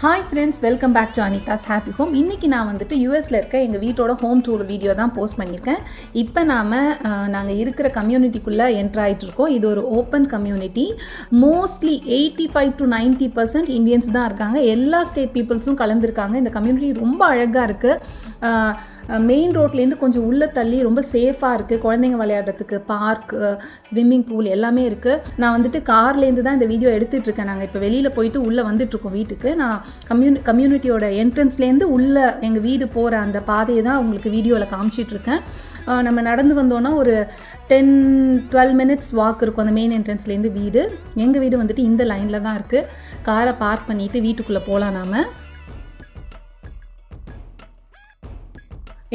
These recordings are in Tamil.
Hi friends, welcome back to Anita's happy home. இன்றைக்கி நான் வந்துட்டு யூஎஸில் இருக்க எங்கள் வீட்டோட ஹோம் டூர் வீடியோ தான் போஸ்ட் பண்ணியிருக்கேன். இப்போ நாங்கள் இருக்கிற கம்யூனிட்டிக்குள்ளே என்ட்ரு ஆகிட்ருக்கோம். இது ஒரு open community. Mostly 85 to 90% Indians தான் இருக்காங்க. எல்லா ஸ்டேட் பீப்புள்ஸும் கலந்துருக்காங்க. இந்த கம்யூனிட்டி ரொம்ப அழகாக இருக்குது. மெயின் ரோட்லேருந்து கொஞ்சம் உள்ளே தள்ளி ரொம்ப சேஃபாக இருக்குது. குழந்தைங்க விளையாடுறதுக்கு பார்க், ஸ்விம்மிங் பூல் எல்லாமே இருக்குது. நான் வந்துட்டு கார்லேருந்து தான் இந்த வீடியோ எடுத்துகிட்ருக்கேன். நாங்கள் இப்போ வெளியில் போயிட்டு உள்ளே வந்துட்டுருக்கோம் வீட்டுக்கு. நான் கம்யூனிட்டியோட என்ட்ரன்ஸ்லேருந்து உள்ளே எங்கள் வீடு போகிற அந்த பாதையை தான் உங்களுக்கு வீடியோவில் காமிச்சிட்ருக்கேன். நம்ம நடந்து வந்தோன்னா ஒரு 10-12 மினிட்ஸ் வாக் இருக்கும் அந்த மெயின் என்ட்ரன்ஸ்லேருந்து வீடு. எங்கள் வீடு வந்துட்டு இந்த லைனில் தான் இருக்குது. காரை பார்க் பண்ணிவிட்டு வீட்டுக்குள்ளே போகலாம். நாம்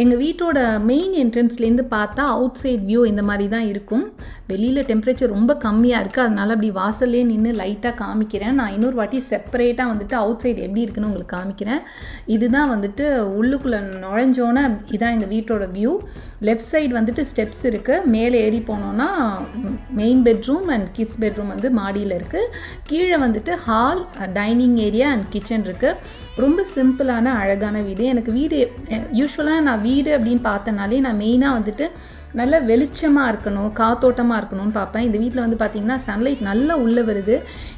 எங்கள் வீட்டோட மெயின் என்ட்ரன்ஸ்லேருந்து பார்த்தா அவுட் சைட் வியூ இந்த மாதிரி தான் இருக்கும். வெளியில் டெம்பரேச்சர் ரொம்ப கம்மியாக இருக்குது. அதனால் அப்படி வாசல்லே நின்று லைட்டாக காமிக்கிறேன். நான் இன்னொரு வாட்டி செப்பரேட்டாக வந்துட்டு அவுட் சைட் எப்படி இருக்குன்னு உங்களுக்கு காமிக்கிறேன். இதுதான் வந்துட்டு உள்ளுக்குள்ளே நுழைஞ்சோன்னே இதான் எங்கள் வீட்டோட வியூ. லெஃப்ட் சைடு வந்துட்டு ஸ்டெப்ஸ் இருக்குது. மேலே ஏறி போனோன்னா main bedroom and kids bedroom வந்து மாடியில் இருக்குது. கீழே வந்துட்டு hall, dining area and kitchen இருக்குது. ரொம்ப சிம்பிளான அழகான வீடு. எனக்கு வீடு யூஸ்வலாக நான் வீடு அப்படின்னு பார்த்தனாலே நான் மெயினாக வந்துட்டு நல்ல வெளிச்சமாக இருக்கணும், காத்தோட்டமாக இருக்கணும்னு பார்ப்பேன். இந்த வீட்டில் வந்து பார்த்திங்கன்னா சன்லைட் நல்லா உள்ளே வருது.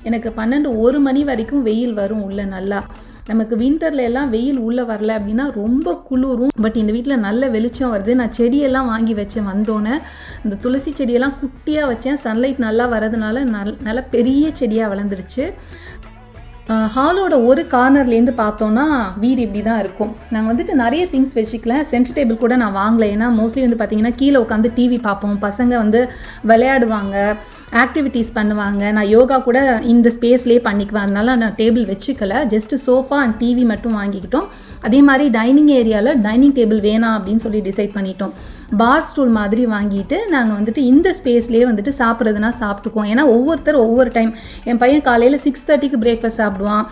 எனக்கு 12-1 மணி வரைக்கும் வெயில் வரும் உள்ளே நல்லா. நமக்கு வின்டரில் எல்லாம் வெயில் உள்ளே வரல அப்படின்னா ரொம்ப குளிரும். பட் இந்த வீட்டில் நல்ல வெளிச்சம் வருது. நான் செடியெல்லாம் வாங்கி வச்சேன். வந்தோன்னே இந்த துளசி செடியெல்லாம் குட்டியாக வச்சேன். சன்லைட் நல்லா வரதுனால நல்ல பெரிய செடியாக வளர்ந்துருச்சு. ஹாலோட ஒரு கார்னர்லேருந்து பார்த்தோன்னா வீடு இப்படி தான் இருக்கும். நாங்கள் வந்துட்டு நிறைய திங்ஸ் வச்சுக்கலாம். சென்டர் டேபிள் கூட நான் வாங்கலை. ஏன்னா மோஸ்ட்லி வந்து பார்த்திங்கன்னா கீழே உட்காந்து டிவி பார்ப்போம். பசங்க வந்து விளையாடுவாங்க, ஆக்டிவிட்டீஸ் பண்ணுவாங்க. நான் யோகா கூட இந்த ஸ்பேஸ்லேயே பண்ணிக்குவேன். அதனால நான் டேபிள் வச்சுக்கல. ஜஸ்ட்டு சோஃபா அண்ட் டிவி மட்டும் வாங்கிக்கிட்டோம். அதே மாதிரி டைனிங் ஏரியாவில் டைனிங் டேபிள் வேணாம் அப்படின்னு சொல்லி டிசைட் பண்ணிட்டோம். பார் ஸ்டூல் மாதிரி வாங்கிட்டு நாங்கள் வந்துட்டு இந்த ஸ்பேஸ்லேயே வந்துட்டு சாப்பிட்றதுனா சாப்பிட்டுக்குவோம். ஏன்னா ஒவ்வொரு டைம் என் பையன் காலையில் 6:30க்கு பிரேக்ஃபாஸ்ட் சாப்பிடுவான்.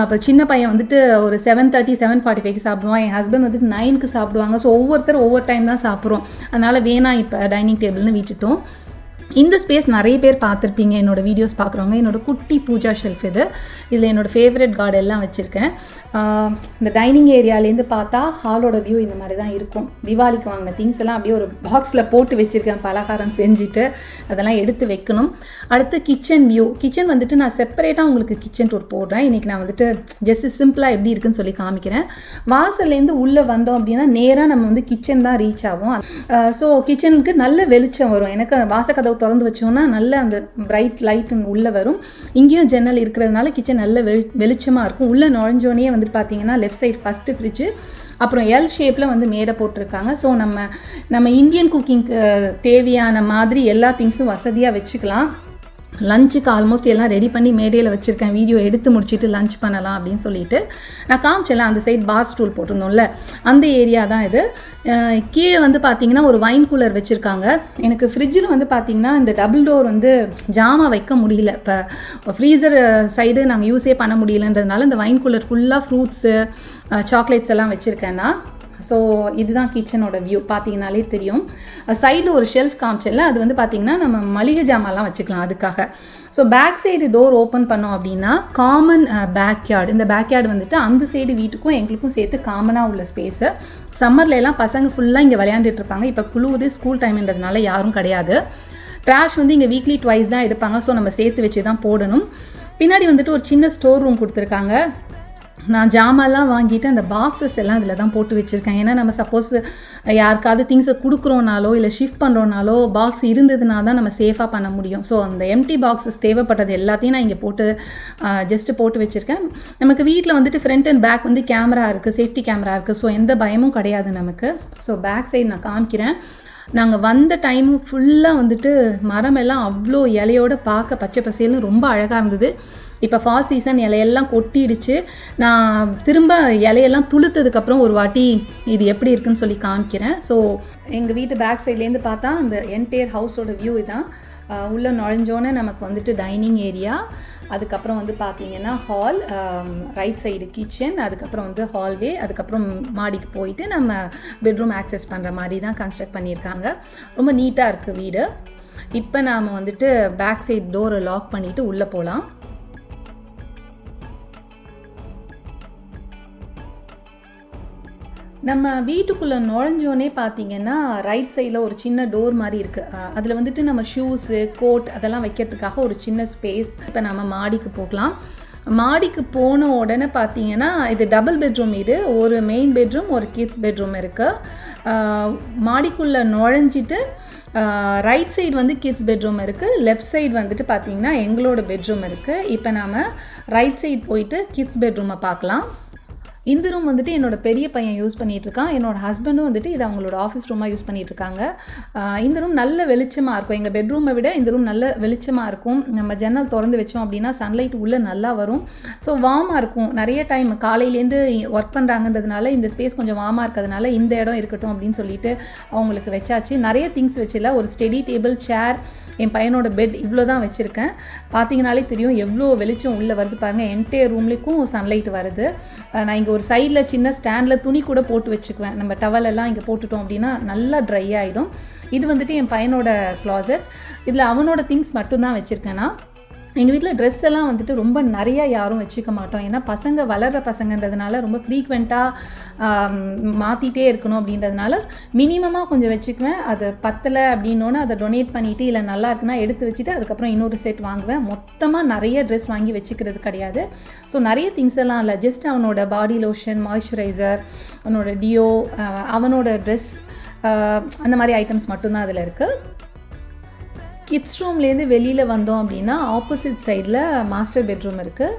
இப்போ சின்ன பையன் வந்துட்டு ஒரு 7:30, 7:45க்கு சாப்பிடுவான். என் ஹஸ்பண்ட் வந்துட்டு 9க்கு சாப்பிடுவாங்க. ஸோ ஒவ்வொரு டைம் தான் சாப்பிட்றோம். அதனால் வேணாம் இப்போ டைனிங் டேபிள்னு விட்டுட்டோம். இந்த ஸ்பேஸ் நிறைய பேர் பார்த்துருப்பீங்க. என்னோடய வீடியோஸ் பார்க்குறவங்க. என்னோடய குட்டி பூஜா ஷெல்ஃப் இது. இதில் என்னோடய ஃபேவரட் கார்டு எல்லாம் வச்சுருக்கேன். இந்த டைனிங் ஏரியாலேருந்து பார்த்தா ஹாலோட வியூ இந்த மாதிரி தான் இருக்கும். தீபாவளிக்கு வாங்கின திங்ஸ் எல்லாம் அப்படியே ஒரு பாக்ஸில் போட்டு வச்சுருக்கேன். பலகாரம் செஞ்சுட்டு அதெல்லாம் எடுத்து வைக்கணும். அடுத்து கிச்சன் வியூ. கிச்சன் வந்துட்டு நான் செப்பரேட்டாக உங்களுக்கு கிச்சன் டூர் போடுறேன். இன்றைக்கி நான் வந்துட்டு ஜஸ்ட் சிம்பிளாக எப்படி இருக்குன்னு சொல்லி காமிக்கிறேன். வாசல்லேருந்து உள்ளே வந்தோம் அப்படின்னா நேராக நம்ம வந்து கிச்சன் தான் ரீச் ஆகும். ஸோ கிச்சனுக்கு நல்ல வெளிச்சம் வரும். எனக்கு வாசக்கதவு திறந்து வச்சோன்னா நல்ல அந்த பிரைட் லைட் உள்ளே வரும். இங்கேயும் ஜன்னல் இருக்கிறதுனால கிச்சன் நல்ல வெளிச்சமாக இருக்கும். உள்ளே நுழைஞ்சோனே வந்துட்டு பார்த்தீங்கன்னா லெஃப்ட் சைடு ஃபஸ்ட்டு ஃப்ரிட்ஜு, அப்புறம் எல் ஷேப்பில் வந்து மேடை போட்டிருக்காங்க. ஸோ நம்ம இந்தியன் குக்கிங்க்கு தேவையான மாதிரி எல்லா திங்ஸும் வசதியாக வச்சுக்கலாம். லஞ்சுக்கு ஆல்மோஸ்ட் எல்லாம் ரெடி பண்ணி மேடையில் வச்சுருக்கேன். வீடியோ எடுத்து முடிச்சுட்டு லஞ்ச் பண்ணலாம் அப்படின்னு சொல்லிட்டு நான் காமிச்சேன். அந்த சைட் பார் ஸ்டூல் போட்டிருந்தோம்ல, அந்த ஏரியா தான் இது. கீழே வந்து பார்த்திங்கன்னா ஒரு வைன் கூலர் வச்சுருக்காங்க. எனக்கு ஃப்ரிட்ஜில் வந்து பார்த்திங்கன்னா இந்த டபுள் டோர் வந்து ஜாமான் வைக்க முடியல. இப்போ ஃப்ரீசர் சைடு நாங்கள் யூஸே பண்ண முடியலன்றதுனால இந்த வைன் கூலர் ஃபுல்லாக ஃப்ரூட்ஸு, சாக்லேட்ஸ் எல்லாம் வச்சுருக்கேன்னா. ஸோ இதுதான் கிச்சனோட வியூ. பார்த்தீங்கனாலே தெரியும். சைடில் ஒரு ஷெல்ஃப் காமிச்சல, அது வந்து பார்த்திங்கன்னா நம்ம மளிகை ஜாமான்லாம் வச்சுக்கலாம் அதுக்காக. So back side door open பண்ணோம் அப்படின்னா காமன் பேக்யார்டு. இந்த பேக்யார்டு வந்துட்டு அந்த சைடு வீட்டுக்கும் எங்களுக்கும் சேர்த்து காமனாக உள்ள ஸ்பேஸு. சம்மர்லாம் பசங்க ஃபுல்லாக இங்கே விளையாண்டுட்டு இருப்பாங்க. இப்போ குளிர் ஸ்கூல் டைம்ன்றதுனால யாரும் கிடையாது. ட்ராஷ் வந்து இங்கே வீக்லி ட்வைஸ் தான் எடுப்பாங்க. ஸோ நம்ம சேர்த்து வச்சு தான் போடணும். பின்னாடி வந்துட்டு ஒரு சின்ன ஸ்டோர் ரூம் கொடுத்துருக்காங்க. நான் ஜாமான்லாம் வாங்கிட்டு அந்த பாக்ஸஸ் எல்லாம் இதில் தான் போட்டு வச்சுருக்கேன். ஏன்னா நம்ம சப்போஸ் யாருக்காவது திங்ஸை கொடுக்குறோனாலோ இல்லை ஷிஃப்ட் பண்ணுறோனாலோ பாக்ஸ் இருந்ததுனா தான் நம்ம சேஃபாக பண்ண முடியும். ஸோ அந்த எம்டி பாக்ஸஸ் தேவைப்பட்டது எல்லாத்தையும் நான் இங்கே ஜஸ்ட்டு போட்டு வச்சுருக்கேன். நமக்கு வீட்டில் வந்துட்டு ஃப்ரண்ட் அண்ட் பேக் வந்து கேமரா இருக்குது, சேஃப்டி கேமரா இருக்குது. ஸோ எந்த பயமும் கிடையாது நமக்கு. ஸோ பேக் சைடு நான் காமிக்கிறேன். நாங்கள் வந்த டைமு ஃபுல்லாக வந்துட்டு மரமெல்லாம் அவ்வளோ இலையோடு பார்க்க பச்சை பசேல்னு ரொம்ப அழகாக இருந்தது. இப்போ ஃபால் சீசன் இலையெல்லாம் கொட்டிடுச்சு. நான் திரும்ப இலையெல்லாம் துளுத்ததுக்கப்புறம் ஒரு வாட்டி இது எப்படி இருக்குன்னு சொல்லி காமிக்கிறேன். ஸோ எங்கள் வீட்டு பேக் சைட்லேருந்து பார்த்தா அந்த என்டையர் ஹவுஸோட வியூ இதான். உள்ளே நுழைஞ்சோன்னே நமக்கு வந்துட்டு டைனிங் ஏரியா, அதுக்கப்புறம் வந்து பார்த்திங்கன்னா ஹால், ரைட் சைடு கிச்சன், அதுக்கப்புறம் வந்து ஹால்வே, அதுக்கப்புறம் மாடிக்கு போயிட்டு நம்ம பெட்ரூம் ஆக்சஸ் பண்ணுற மாதிரி தான் கன்ஸ்ட்ரக்ட் பண்ணியிருக்காங்க. ரொம்ப நீட்டாக இருக்குது வீடு. இப்போ நாம் வந்துட்டு பேக் சைடு டோரை லாக் பண்ணிவிட்டு உள்ளே போகலாம். நம்ம வீட்டுக்குள்ளே நுழைஞ்சோன்னே பார்த்தீங்கன்னா ரைட் சைடில் ஒரு சின்ன டோர் மாதிரி இருக்குது. அதில் வந்துட்டு நம்ம ஷூஸு கோட் அதெல்லாம் வைக்கிறதுக்காக ஒரு சின்ன ஸ்பேஸ். இப்போ நம்ம மாடிக்கு போகலாம். மாடிக்கு போன உடனே பார்த்தீங்கன்னா இது டபுள் பெட்ரூம் வீடு. ஒரு மெயின் பெட்ரூம் ஒரு கிட்ஸ் பெட்ரூம் இருக்குது. மாடிக்குள்ளே நுழைஞ்சிட்டு ரைட் சைடு வந்து கிட்ஸ் பெட்ரூம் இருக்குது, லெஃப்ட் சைடு வந்துட்டு பார்த்திங்கன்னா எங்களோட பெட்ரூம் இருக்குது. இப்போ நாம் ரைட் சைடு போயிட்டு கிட்ஸ் பெட்ரூமை பார்க்கலாம். இந்த ரூம் வந்துட்டு என்னோட பெரிய பையன் யூஸ் பண்ணிகிட்ருக்கான். என்னோட ஹஸ்பண்டும் வந்துட்டு இது அவங்களோட ஆஃபீஸ் ரூமாக யூஸ் பண்ணிகிட்ருக்காங்க. இந்த ரூம் நல்ல வெளிச்சமாக இருக்கும். எங்கள் பெட்ரூமை விட இந்த ரூம் நல்ல வெளிச்சமாக இருக்கும். நம்ம ஜன்னல் திறந்து வச்சோம் அப்படின்னா சன்லைட் உள்ளே நல்லா வரும். ஸோ வார்மாக இருக்கும். நிறைய டைம் காலையிலேருந்து ஒர்க் பண்ணுறாங்கன்றதுனால இந்த ஸ்பேஸ் கொஞ்சம் வார்மாக இருக்கிறதுனால இந்த இடம் இருக்கட்டும் அப்படின்னு சொல்லிட்டு அவங்களுக்கு வச்சாச்சு. நிறைய திங்ஸ் வச்சில்ல, ஒரு ஸ்டடி டேபிள், சேர், என் பையனோட பெட், இவ்வளோ தான் வச்சுருக்கேன். பார்த்தீங்கனாலே தெரியும் எவ்வளோ வெளிச்சம் உள்ளே வருது பாருங்கள். என்டையர் ரூம்லேயும் சன்லைட் வருது. நான் இங்கே ஒரு சைடில் சின்ன ஸ்டாண்டில் துணி கூட போட்டு வச்சுக்குவேன். நம்ம டவல் எல்லாம் இங்கே போட்டுட்டோம் அப்படின்னா நல்லா ட்ரை ஆகிடும். இது வந்துட்டு என் பையனோட க்ளாசெட். இதில் அவனோட திங்ஸ் மட்டும்தான் வச்சுருக்கேன்னா. எங்கள் வீட்டில் ட்ரெஸ் எல்லாம் வந்துட்டு ரொம்ப நிறையா யாரும் வச்சுக்க மாட்டோம். ஏன்னா பசங்க வளர்கிற பசங்கன்றதுனால ரொம்ப ஃப்ரீக்வெண்ட்டாக மாற்றிட்டே இருக்கணும் அப்படின்றதுனால மினிமமாக கொஞ்சம் வச்சுக்குவேன். அது பத்தலை அப்படின்னோன்னு அதை டொனேட் பண்ணிவிட்டு இல்லை நல்லா இருக்குன்னா எடுத்து வச்சுட்டு அதுக்கப்புறம் இன்னொரு செட் வாங்குவேன். மொத்தமாக நிறைய ட்ரெஸ் வாங்கி வச்சுக்கிறது கிடையாது. ஸோ நிறைய திங்ஸ் எல்லாம் இல்லை, ஜஸ்ட் அவனோட பாடி லோஷன், மாய்ஸ்சரைசர், அவனோட டியோ, அவனோட ட்ரெஸ், அந்த மாதிரி ஐட்டம்ஸ் மட்டும்தான் அதில் இருக்குது. கிட்ஸ் ரூம்லேருந்து வெளியில் வந்தோம் அப்படின்னா ஆப்போசிட் சைடில் மாஸ்டர் பெட்ரூம் இருக்குது.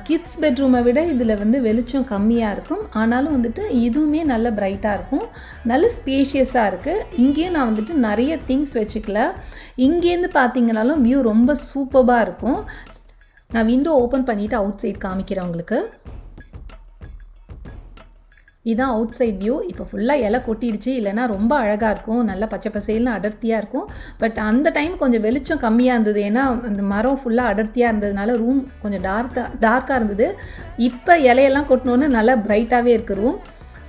கிட்ஸ் பெட்ரூமை விட இதில் வந்து வெளிச்சம் கம்மியாக இருக்கும். ஆனாலும் வந்துட்டு இதுவுமே நல்ல பிரைட்டாக இருக்கும், நல்ல ஸ்பேஷியஸாக இருக்குது. இங்கேயும் நான் வந்துட்டு நிறைய திங்ஸ் வச்சுக்கல. இங்கேருந்து பார்த்தீங்கனாலும் வியூ ரொம்ப சூப்பராக இருக்கும். நான் விண்டோ ஓப்பன் பண்ணிவிட்டு அவுட் சைட் காமிக்கிறேன் உங்களுக்கு. இதுதான் அவுட் சைட் வியூ. இப்போ ஃபுல்லாக இலை கொட்டிடுச்சு, இல்லைனா ரொம்ப அழகாக இருக்கும், நல்லா பச்சை பசேல்னு அடர்த்தியாக இருக்கும். பட் அந்த டைம் கொஞ்சம் வெளிச்சம் கம்மியாக இருந்தது, ஏன்னா அந்த மரம் ஃபுல்லாக அடர்த்தியாக இருந்ததுனால ரூம் கொஞ்சம் டார்க்காக இருந்தது. இப்போ இலையெல்லாம் கொட்டினோன்னு நல்லா பிரைட்டாகவே இருக்குது ரூம்.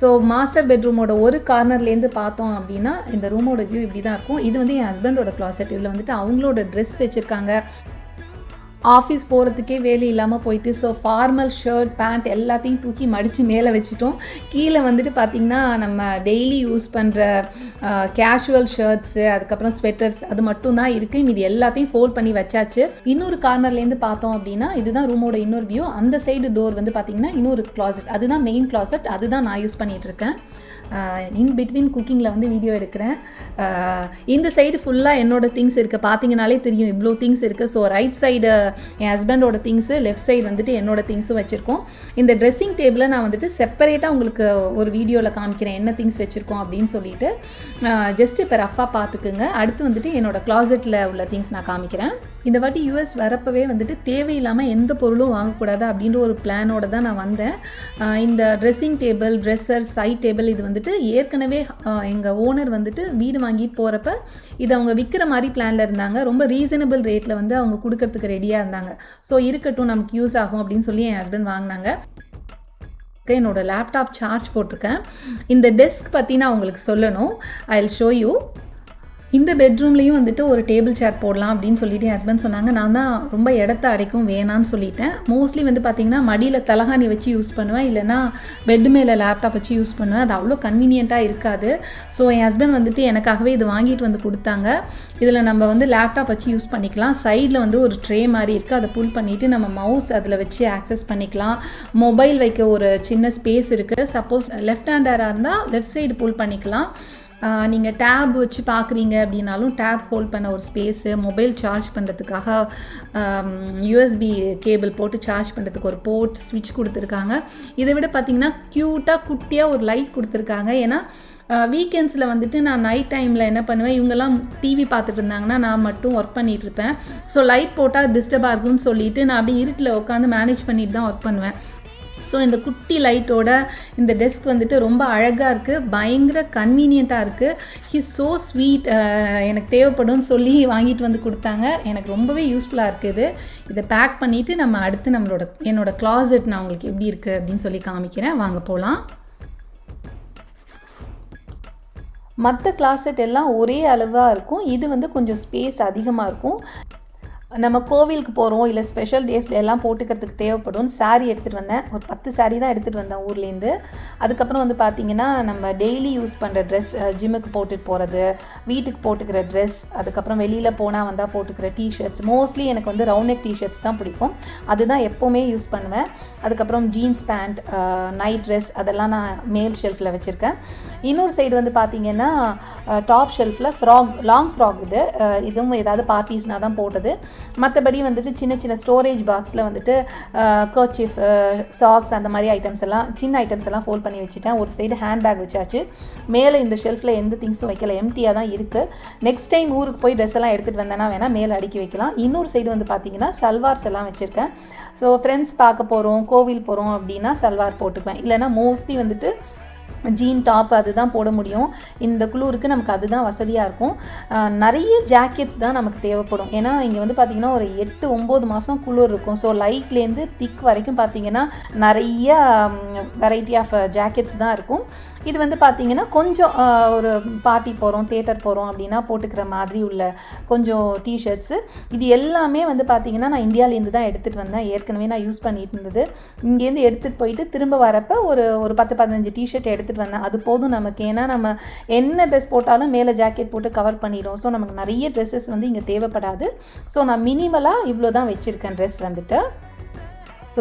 ஸோ மாஸ்டர் பெட்ரூமோட ஒரு கார்னர்லேருந்து பார்த்தோம் அப்படின்னா இந்த ரூமோட வியூ இப்படி தான் இருக்கும். இது வந்து என் ஹஸ்பண்டோட க்ளாசெட். இதில் வந்துட்டு அவங்களோட ட்ரெஸ் வச்சுருக்காங்க. ஆஃபீஸ் போகிறதுக்கே வேலை இல்லாமல் போயிட்டு, ஸோ ஃபார்மல் ஷர்ட், பேண்ட் எல்லாத்தையும் தூக்கி மடித்து மேலே வச்சுட்டோம். கீழே வந்துட்டு பார்த்திங்கன்னா நம்ம டெய்லி யூஸ் பண்ணுற கேஷுவல் ஷர்ட்ஸு, அதுக்கப்புறம் ஸ்வெட்டர்ஸ், அது மட்டும் தான் இருக்குது. இது எல்லாத்தையும் ஃபோல்ட் பண்ணி வச்சாச்சு. இன்னொரு கார்னர்லேருந்து பார்த்தோம் அப்படின்னா இதுதான் ரூமோட இன்னொரு வியூ. அந்த சைடு டோர் வந்து பார்த்திங்கன்னா இன்னொரு க்ளாசெட், அதுதான் மெயின் க்ளாசெட். அதுதான் நான் யூஸ் பண்ணிகிட்ருக்கேன். இன் பிட்வீன் குக்கிங்கில் வந்து வீடியோ எடுக்கிறேன். இந்த சைடு ஃபுல்லாக என்னோடய திங்ஸ் இருக்குது. பார்த்தீங்கனாலே தெரியும் இவ்வளோ திங்ஸ் இருக்குது. ஸோ ரைட் சைடு என் ஹஸ்பண்டோட திங்ஸு, லெஃப்ட் சைடு வந்துட்டு என்னோடய திங்ஸும் வச்சுருக்கோம். இந்த ட்ரெஸ்ஸிங் டேபிளை நான் வந்துட்டு செப்பரேட்டாக உங்களுக்கு ஒரு வீடியோவில் காமிக்கிறேன் என்ன திங்ஸ் வச்சுருக்கோம் அப்படின்னு சொல்லிட்டு. ஜஸ்ட் இப்போ ரஃபாக பார்த்துக்குங்க. அடுத்து வந்துட்டு என்னோடய க்ளாசெட்டில் உள்ள திங்ஸ் நான் காமிக்கிறேன். இந்த வாட்டி யூஎஸ் வரப்பவே வந்துட்டு தேவையில்லாமல் எந்த பொருளும் வாங்கக்கூடாது அப்படின்ற ஒரு பிளானோடு தான் நான் வந்தேன். இந்த dressing table, dresser, side table, இது வந்துட்டு ஏற்கனவே எங்கள் ஓனர் வந்துட்டு வீடு வாங்கிட்டு போகிறப்ப இது அவங்க விற்கிற மாதிரி பிளானில் இருந்தாங்க. ரொம்ப ரீசனபிள் ரேட்டில் வந்து அவங்க கொடுக்கறதுக்கு ரெடியாக இருந்தாங்க. ஸோ இருக்கட்டும், நமக்கு யூஸ் ஆகும் அப்படின்னு சொல்லி என் ஹஸ்பண்ட் வாங்கினாங்க. என்னோட லேப்டாப் சார்ஜ் போட்டிருக்கேன். இந்த டெஸ்க் பற்றி நான் உங்களுக்கு சொல்லணும். I will show you. இந்த பெட்ரூம்லேயும் வந்துட்டு ஒரு டேபிள் சேர் போடலாம் அப்படின்னு சொல்லிட்டு என் ஹஸ்பண்ட் சொன்னாங்க. நான் தான் ரொம்ப இடத்த அடைக்கும் வேணான்னு சொல்லிட்டேன். மோஸ்ட்லி வந்து பார்த்திங்கன்னா மடியில் தலகாணி வச்சு யூஸ் பண்ணுவேன், இல்லைனா பெட்டு மேலே லேப்டாப் வச்சு யூஸ் பண்ணுவேன். அது அவ்வளோ கன்வீனியண்ட்டாக இருக்காது. ஸோ என் ஹஸ்பண்ட் வந்துட்டு எனக்காகவே இது வாங்கிட்டு வந்து கொடுத்தாங்க. இதில் நம்ம வந்து லேப்டாப் வச்சு யூஸ் பண்ணிக்கலாம். சைடில் வந்து ஒரு ட்ரே மாதிரி இருக்குது, அதை புல் பண்ணிவிட்டு நம்ம மவுஸ் அதில் வச்சு ஆக்சஸ் பண்ணிக்கலாம். மொபைல் வைக்க ஒரு சின்ன ஸ்பேஸ் இருக்குது. சப்போஸ் லெஃப்ட் ஹேண்டராக இருந்தால் லெஃப்ட் சைடு புல் பண்ணிக்கலாம். நீங்கள் டேப் வச்சு பார்க்குறீங்க அப்படின்னாலும் டேப் ஹோல்ட் பண்ண ஒரு ஸ்பேஸு, மொபைல் சார்ஜ் பண்ணுறதுக்காக யூஎஸ்பி கேபிள் போட்டு சார்ஜ் பண்ணுறதுக்கு ஒரு போர்ட், ஸ்விட்ச் கொடுத்துருக்காங்க. இதை விட பார்த்திங்கன்னா க்யூட்டாக குட்டியாக ஒரு லைட் கொடுத்துருக்காங்க. ஏன்னா வீக்கெண்ட்ஸில் வந்துட்டு நான் நைட் டைமில் என்ன பண்ணுவேன், இவங்கெல்லாம் டிவி பார்த்துட்டு இருந்தாங்கன்னா நான் மட்டும் ஒர்க் பண்ணிகிட்ருப்பேன். ஸோ லைட் போட்டால் டிஸ்டர்பாக இருக்கும்னு சொல்லிவிட்டு நான் அப்படியே இருட்டில் உட்காந்து மேனேஜ் பண்ணிட்டு தான் ஒர்க் பண்ணுவேன். ஸோ இந்த குட்டி லைட்டோட இந்த டெஸ்க் வந்துட்டு ரொம்ப அழகாக இருக்குது, பயங்கர கன்வீனியண்ட்டாக இருக்குது. He's so sweet. எனக்கு தேவைப்படும்னு சொல்லி வாங்கிட்டு வந்து கொடுத்தாங்க. எனக்கு ரொம்பவே யூஸ்ஃபுல்லாக இருக்குது. இதை பேக் பண்ணிவிட்டு நம்ம அடுத்து என்னோடய க்ளாசெட் நான் உங்களுக்கு எப்படி இருக்குது அப்படின்னு சொல்லி காமிக்கிறேன். வாங்க போகலாம். மற்ற க்ளாசெட் எல்லாம் ஒரே அளவாக இருக்கும். இது வந்து கொஞ்சம் ஸ்பேஸ் அதிகமாக இருக்கும். நம்ம கோவிலுக்கு போகிறோம் இல்லை ஸ்பெஷல் டேஸில் எல்லாம் போட்டுக்கிறதுக்கு தேவைப்படும் சாரீ எடுத்துகிட்டு வந்தேன். ஒரு 10 சாரீ தான் எடுத்துகிட்டு வந்தேன் ஊர்லேருந்து. அதுக்கப்புறம் வந்து பார்த்திங்கன்னா நம்ம டெய்லி யூஸ் பண்ணுற ட்ரெஸ், ஜிம்முக்கு போட்டுட்டு போகிறது, வீட்டுக்கு போட்டுக்கிற ட்ரெஸ், அதுக்கப்புறம் வெளியில் போனால் வந்தால் போட்டுக்கிற டிஷர்ட்ஸ். மோஸ்ட்லி எனக்கு வந்து ரவுண்ட் நெக் டிஷர்ட்ஸ் தான் பிடிக்கும், அதுதான் எப்போவுமே யூஸ் பண்ணுவேன். அதுக்கப்புறம் ஜீன்ஸ் பேண்ட், நைட் ட்ரெஸ் அதெல்லாம் நான் மேல் ஷெல்ஃபில் வச்சுருக்கேன். இன்னொரு சைடு வந்து பார்த்திங்கன்னா டாப் ஷெல்ஃபில் லாங் ஃப்ராக் இதுவும் ஏதாவது பார்ட்டிஸ்னால் தான் போட்டது. மற்றபடி வந்துட்டு சின்ன சின்ன ஸ்டோரேஜ் பாக்ஸில் வந்துட்டு கர்ச்சீஃப், சாக்ஸ் அந்த மாதிரி ஐட்டம்ஸ் எல்லாம் சின்ன ஐட்டம்ஸ் எல்லாம் ஃபோல்ட் பண்ணி வச்சுட்டேன். ஒரு சைடு ஹேண்ட்பேக் வச்சாச்சு. மேலே இந்த ஷெல்ஃபில் எந்த திங்ஸும் வைக்கல, எம்டியாக தான் இருக்குது. நெக்ஸ்ட் டைம் ஊருக்கு போய் ட்ரெஸ் எல்லாம் எடுத்துகிட்டு வந்தேன்னா வேணால் மேலே அடுக்கி வைக்கலாம். இன்னொரு சைடு வந்து பார்த்திங்கன்னா சல்வார்ஸ் எல்லாம் வச்சுருக்கேன். ஸோ ஃப்ரெண்ட்ஸ் பார்க்க போகிறோம், கோவில் போகிறோம் அப்படின்னா சல்வார் போட்டுக்குவேன். இல்லைனா மோஸ்ட்லி வந்துட்டு ஜீன் டாப் அதுதான் போட முடியும். இந்த குளிருக்கு நமக்கு அதுதான் வசதியாக இருக்கும். நிறைய ஜாக்கெட்ஸ் தான் நமக்கு தேவைப்படும். ஏன்னா இங்கே வந்து பார்த்திங்கன்னா ஒரு 8-9 மாதம் குளிர் இருக்கும். ஸோ லைட்லேருந்து திக் வரைக்கும் பார்த்திங்கன்னா நிறைய வெரைட்டி ஆஃப் ஜாக்கெட்ஸ் தான் இருக்கும். இது வந்து பார்த்திங்கன்னா கொஞ்சம் ஒரு பார்ட்டி போகிறோம், தியேட்டர் போகிறோம் அப்படின்னா போட்டுக்கிற மாதிரி உள்ள கொஞ்சம் டிஷர்ட்ஸு. இது எல்லாமே வந்து பார்த்திங்கன்னா நான் இந்தியாவிலேருந்து தான் எடுத்துகிட்டு வந்தேன். ஏற்கனவே நான் யூஸ் பண்ணிட்டு இருந்தது. இங்கேருந்து எடுத்துகிட்டு போயிட்டு திரும்ப வரப்போ ஒரு 10-15 டிஷர்ட் எடுத்துகிட்டு வந்தேன். அது போதும் நமக்கு. ஏன்னா நம்ம என்ன ட்ரெஸ் போட்டாலும் மேலே ஜாக்கெட் போட்டு கவர் பண்ணிடும். ஸோ நமக்கு நிறைய ட்ரெஸ்ஸஸ் வந்து இங்கே தேவைப்படாது. ஸோ நான் மினிமலாக இவ்வளோ தான் வச்சுருக்கேன் ட்ரெஸ் வந்துட்டு.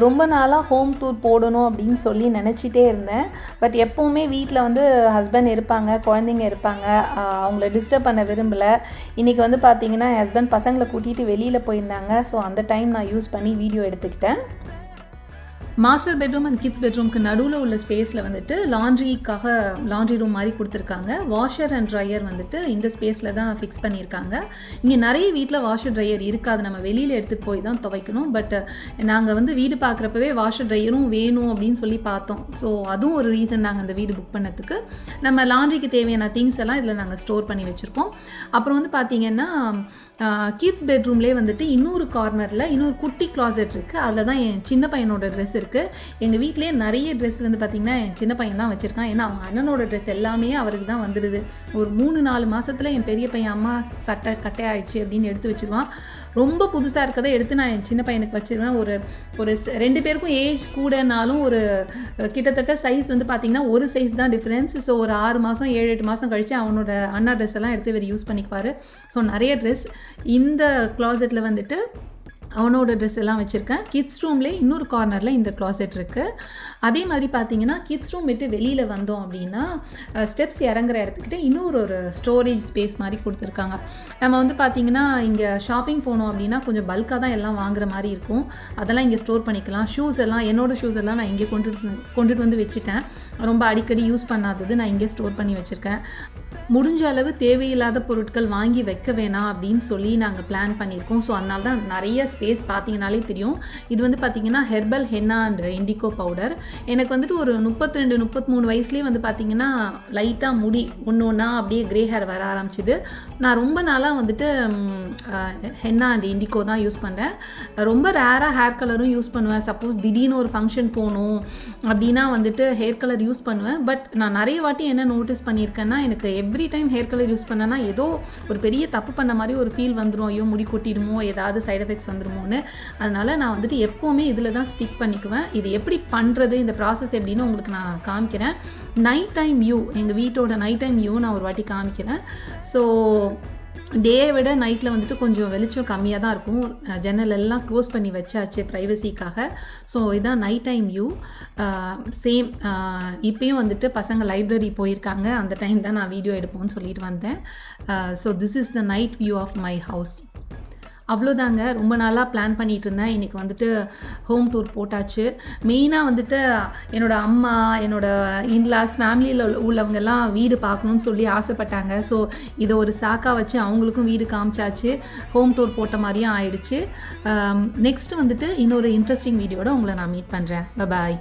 ரொம்ப நாளாக ஹோம் டூர் போடணும் அப்படின்னு சொல்லி நினச்சிட்டே இருந்தேன். பட் எப்போவுமே வீட்டில் வந்து ஹஸ்பண்ட் இருப்பாங்க, குழந்தைங்க இருப்பாங்க, அவங்கள டிஸ்டர்ப் பண்ண விரும்பலை. இன்றைக்கி வந்து பார்த்திங்கன்னா என் ஹஸ்பண்ட் பசங்களை கூட்டிகிட்டு வெளியில் போயிருந்தாங்க. ஸோ அந்த டைம் நான் யூஸ் பண்ணி வீடியோ எடுத்துக்கிட்டேன். மாஸ்டர் பெட்ரூம் அண்ட் கிட்ஸ் பெட்ரூம்க்கு நடுவில் உள்ள ஸ்பேஸில் வந்துட்டு லாண்ட்ரி ரூம் மாதிரி கொடுத்துருக்காங்க. வாஷர் அண்ட் ட்ரையர் வந்துட்டு இந்த ஸ்பேஸில் தான் ஃபிக்ஸ் பண்ணியிருக்காங்க. இங்கே நிறைய வீட்டில் வாஷர் ட்ரையர் இருக்காது, நம்ம வெளியில் எடுத்துகிட்டு போய் தான் துவைக்கணும். பட் நாங்கள் வந்து வீடு பார்க்குறப்பவே வாஷர் ட்ரையரும் வேணும் அப்படின்னு சொல்லி பார்த்தோம். ஸோ அதுவும் ஒரு ரீசன் நாங்கள் அந்த வீடு புக் பண்ணதுக்கு. நம்ம லாண்ட்ரிக்கு தேவையான திங்ஸ் எல்லாம் இதில் நாங்கள் ஸ்டோர் பண்ணி வச்சுருக்கோம். அப்புறம் வந்து பார்த்திங்கன்னா கிட்ஸ் பெட்ரூம்லேயே வந்துட்டு இன்னொரு கார்னரில் இன்னொரு குட்டி கிளாசெட் இருக்குது. அதில் தான் என் சின்ன பையனோட ட்ரெஸ் இருக்குது. எங்கள் வீட்டிலேயே நிறைய ட்ரெஸ் வந்து பார்த்திங்கன்னா என் சின்ன பையன் தான் வச்சுருக்கான். ஏன்னா அவங்க அண்ணனோட ட்ரெஸ் எல்லாமே அவருக்கு தான் வந்துடுது. ஒரு 3-4 மாதத்தில் என் பெரிய பையன் அம்மா சட்டை கட்டையாயிடுச்சு அப்படின்னு எடுத்து வச்சுருவான். ரொம்ப புதுசாக இருக்கதை எடுத்து நான் என் சின்ன பையனுக்கு வச்சுருவேன். ஒரு 2 பேருக்கும் ஏஜ் கூடனாலும் ஒரு கிட்டத்தட்ட சைஸ் வந்து பார்த்திங்கன்னா ஒரு சைஸ் தான் டிஃப்ரென்ஸ். ஸோ ஒரு 6 மாதம் 7-8 மாதம் கழித்து அவனோட அண்ணா ட்ரெஸ் எல்லாம் எடுத்து இவர் யூஸ் பண்ணிக்குவார். ஸோ நிறைய ட்ரெஸ் இந்த கிளாசெட்டில் வந்துட்டு அவனோட ட்ரெஸ் எல்லாம் வச்சுருக்கேன். கிட்ஸ் ரூம்லேயே இன்னொரு கார்னரில் இந்த கிளாசெட் இருக்குது. அதே மாதிரி பார்த்தீங்கன்னா கிட்ஸ் ரூம் விட்டு வெளியில் வந்தோம் அப்படின்னா ஸ்டெப்ஸ் இறங்குற இடத்துக்கிட்ட இன்னொரு ஸ்டோரேஜ் ஸ்பேஸ் மாதிரி கொடுத்துருக்காங்க. நம்ம வந்து பார்த்திங்கன்னா இங்கே ஷாப்பிங் போனோம் அப்படின்னா கொஞ்சம் பல்காக தான் எல்லாம் வாங்குற மாதிரி இருக்கும். அதெல்லாம் இங்கே ஸ்டோர் பண்ணிக்கலாம். என்னோடய ஷூஸ் எல்லாம் நான் இங்கே கொண்டுட்டு வந்து வச்சுட்டேன். ரொம்ப அடிக்கடி யூஸ் பண்ணாதது நான் இங்கே ஸ்டோர் பண்ணி வச்சுருக்கேன். முடிஞ்ச அளவு தேவையில்லாத பொருட்கள் வாங்கி வைக்க வேணாம் அப்படின்னு சொல்லி நாங்கள் பிளான் பண்ணியிருக்கோம். ஸோ அதனால தான் நிறைய ஸ்பேஸ் பார்த்தீங்கனாலே தெரியும். இது வந்து பார்த்திங்கன்னா herbal henna and indigo powder. எனக்கு வந்துட்டு ஒரு 32-33 வயசுலேயே வந்து பார்த்திங்கன்னா லைட்டாக முடி ஒன்றா அப்படியே க்ரே ஹேர் வர ஆரம்பிச்சிது. நான் ரொம்ப நாளாக வந்துட்டு ஹென்னா அண்ட் இண்டிகோ தான் யூஸ் பண்ணுறேன். ரொம்ப ரேராக ஹேர் கலரும் யூஸ் பண்ணுவேன். சப்போஸ் திடீர்னு ஒரு ஃபங்க்ஷன் போகணும் அப்படின்னா வந்துட்டு ஹேர் கலர் யூஸ் பண்ணுவேன். பட் நான் நிறைய வாட்டி என்ன நோட்டீஸ் பண்ணியிருக்கேன்னா எனக்கு every time hair colour use பண்ணேன்னா ஏதோ ஒரு பெரிய தப்பு பண்ண மாதிரி ஒரு ஃபீல் வந்துடும். ஐயோ முடி கொட்டிடுமோ, ஏதாவது சைட் எஃபெக்ட்ஸ் வந்துடுமோன்னு. அதனால் நான் வந்துட்டு எப்போவுமே இதில் தான் ஸ்டிக் பண்ணிக்குவேன். இது எப்படி பண்ணுறது, இந்த ப்ராசஸ் எப்படின்னு உங்களுக்கு நான் காமிக்கிறேன். நைட் டைம் வியூ, எங்கள் வீட்டோட நைட் டைம் வியூ நான் ஒரு வாட்டி காமிக்கிறேன். ஸோ டேயை விட நைட்டில் வந்துட்டு கொஞ்சம் வெளிச்சம் கம்மியாக தான் இருக்கும். ஜன்னல் எல்லாம் க்ளோஸ் பண்ணி வச்சாச்சு ப்ரைவசிக்காக. ஸோ இதுதான் நைட் டைம் வியூ. சேம் இப்போயும் வந்துட்டு பசங்க லைப்ரரி போயிருக்காங்க. அந்த டைம் தான் நான் வீடியோ எடுப்போம்னு சொல்லிட்டு வந்தேன். So this is the night view of my house. அவ்வளோதாங்க. ரொம்ப நாளாக பிளான் பண்ணிகிட்டு இருந்தேன். இன்றைக்கி வந்துட்டு ஹோம் டூர் போட்டாச்சு. மெயினாக வந்துட்டு என்னோடய அம்மா, என்னோடய இன்லாஸ், ஃபேமிலியில் உள்ளவங்கெல்லாம் வீடு பார்க்கணுன்னு சொல்லி ஆசைப்பட்டாங்க. ஸோ இதை ஒரு சாக்காக வச்சு அவங்களுக்கும் வீடு காமிச்சாச்சு. ஹோம் டூர் போட்ட மாதிரியும் ஆயிடுச்சு. நெக்ஸ்ட்டு வந்துட்டு இன்னொரு இன்ட்ரெஸ்டிங் வீடியோட உங்களை நான் மீட் பண்ணுறேன். பாய்.